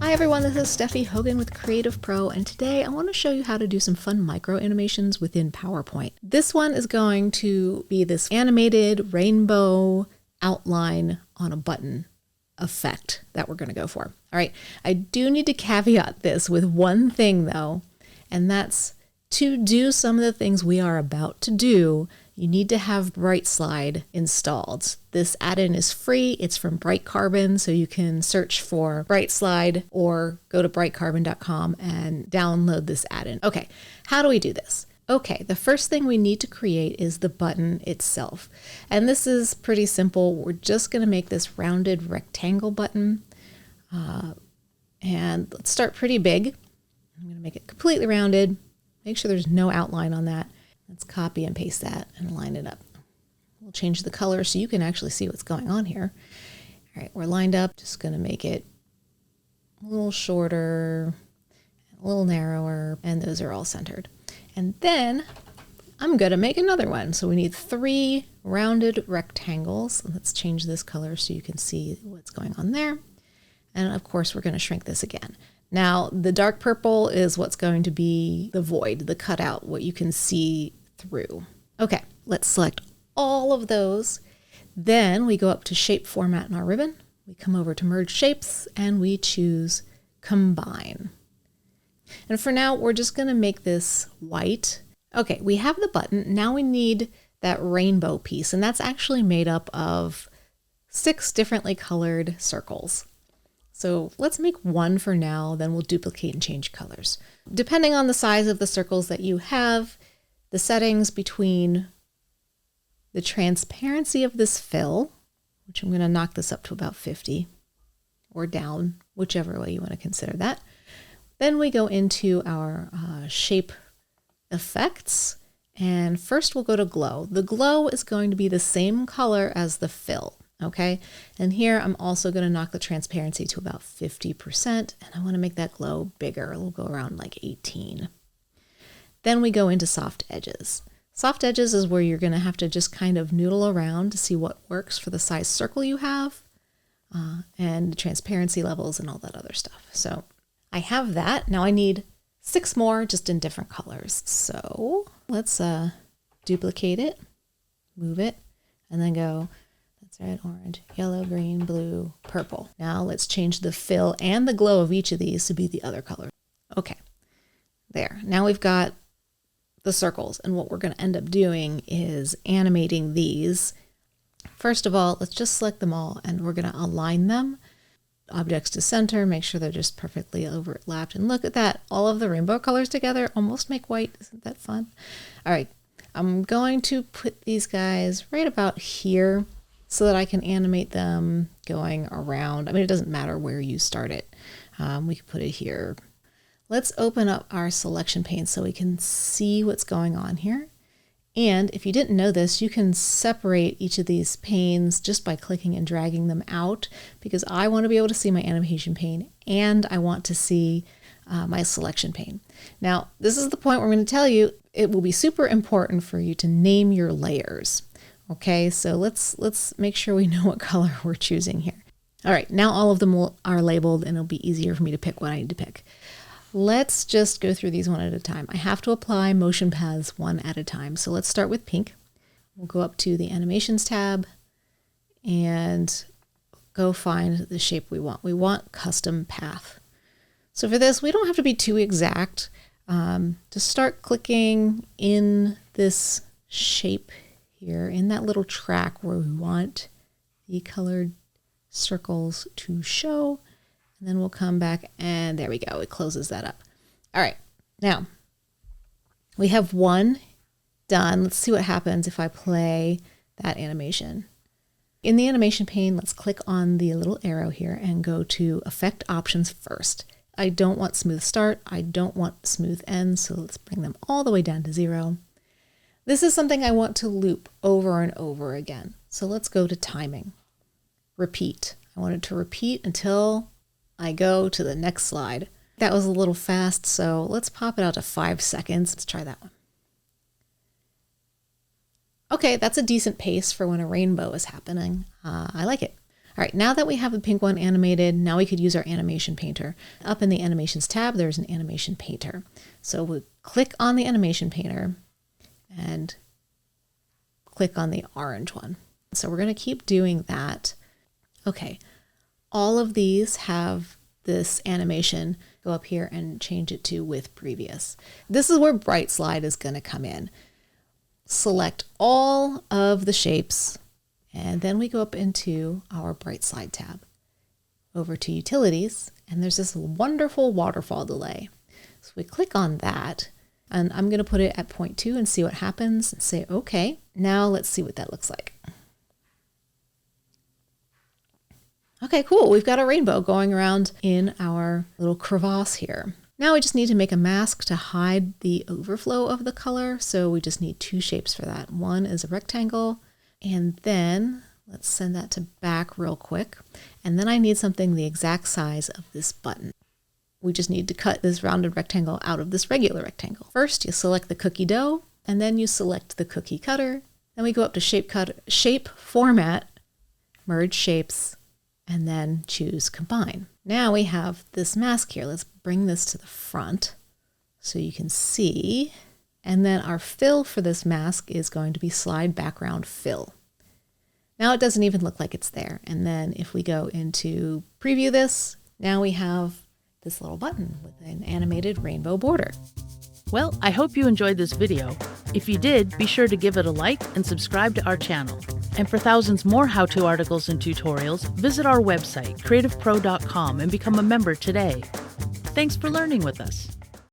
Hi everyone, this is Stephy Hogan with CreativePro, and today I want to show you how to do some fun micro animations within PowerPoint. This one is going to be this animated rainbow outline on a button effect that we're going to go for. All right, I do need to caveat this with one thing though, and that's to do some of the things we are about to do, you need to have BrightSlide installed. This add-in is free. It's from Bright Carbon, so you can search for BrightSlide or go to brightcarbon.com and download this add-in. Okay, how do we do this? Okay, the first thing we need to create is the button itself. And this is pretty simple. We're just going to make this rounded rectangle button. And let's start pretty big. I'm going to make it completely rounded. Make sure there's no outline on that. Let's copy and paste that and line it up. We'll change the color so you can actually see what's going on here. All right, we're lined up. Just going to make it a little shorter, a little narrower, and those are all centered. And then I'm going to make another one. So we need 3 rounded rectangles. Let's change this color so you can see what's going on there. And of course, we're going to shrink this again. Now, the dark purple is what's going to be the void, the cutout, what you can see through. Okay, let's select all of those. Then we go up to Shape Format in our ribbon. We come over to Merge Shapes and we choose Combine. And for now, we're just going to make this white. Okay, we have the button. Now we need that rainbow piece, and that's actually made up of 6 differently colored circles. So let's make one for now, then we'll duplicate and change colors. Depending on the size of the circles that you have, the settings between the transparency of this fill, which I'm going to knock this up to about 50, or down, whichever way you want to consider that. Then we go into our shape effects, and first we'll go to glow. The glow is going to be the same color as the fill. Okay, and here I'm also going to knock the transparency to about 50%, and I want to make that glow bigger. It'll go around like 18. Then we go into soft edges. Soft edges is where you're going to have to just kind of noodle around to see what works for the size circle you have, and the transparency levels and all that other stuff. So I have that. Now I need 6 more just in different colors. So let's duplicate it, move it, and then go red, orange, yellow, green, blue, purple. Now let's change the fill and the glow of each of these to be the other color. Okay, there. Now we've got the circles, and what we're going to end up doing is animating these. First of all, let's just select them all, and we're going to align them. Objects to center, make sure they're just perfectly overlapped. And look at that, all of the rainbow colors together almost make white. Isn't that fun? All right, I'm going to put these guys right about here, so that I can animate them going around. I mean, it doesn't matter where you start it. We can put it here. Let's open up our selection pane so we can see what's going on here. And if you didn't know this, you can separate each of these panes just by clicking and dragging them out, because I want to be able to see my animation pane and I want to see my selection pane. Now, this is the point where I'm going to tell you it will be super important for you to name your layers. Okay, so let's make sure we know what color we're choosing here. All right, now all of them are labeled, and it'll be easier for me to pick what I need to pick. Let's just go through these one at a time. I have to apply motion paths one at a time. So let's start with pink. We'll go up to the Animations tab and go find the shape we want. We want Custom Path. So for this, we don't have to be too exact. Just start clicking in this shape here in that little track where we want the colored circles to show, and then we'll come back and there we go. It closes that up. All right, now we have one done. Let's see what happens if I play that animation. In the animation pane, let's click on the little arrow here and go to Effect Options first. I don't want smooth start. I don't want smooth end. So let's bring them all the way down to 0. This is something I want to loop over and over again. So let's go to timing. Repeat. I want it to repeat until I go to the next slide. That was a little fast, so let's pop it out to 5 seconds. Let's try that one. Okay, that's a decent pace for when a rainbow is happening. I like it. All right, now that we have the pink one animated, now we could use our animation painter. Up in the animations tab, there's an animation painter. So we'll click on the animation painter and click on the orange one. So we're going to keep doing that. Okay, all of these have this animation. Go up here and change it to with previous. This is where BrightSlide is going to come in. Select all of the shapes, and then we go up into our BrightSlide tab, over to Utilities, and there's this wonderful waterfall delay. So we click on that, and I'm going to put it at 0.2 and see what happens, and say okay. Now let's see what that looks like. Okay, cool. We've got a rainbow going around in our little crevasse here. Now we just need to make a mask to hide the overflow of the color. So we just need 2 shapes for that. One is a rectangle, and then let's send that to back real quick. And then I need something the exact size of this button. We just need to cut this rounded rectangle out of this regular rectangle. First, you select the cookie dough, and then you select the cookie cutter. Then we go up to shape format, merge shapes, and then choose combine. Now we have this mask here. Let's bring this to the front so you can see. And then our fill for this mask is going to be slide background fill. Now it doesn't even look like it's there. And then if we go into preview this, now we have this little button with an animated rainbow border. Well, I hope you enjoyed this video. If you did, be sure to give it a like and subscribe to our channel. And for thousands more how-to articles and tutorials, visit our website, creativepro.com, and become a member today. Thanks for learning with us.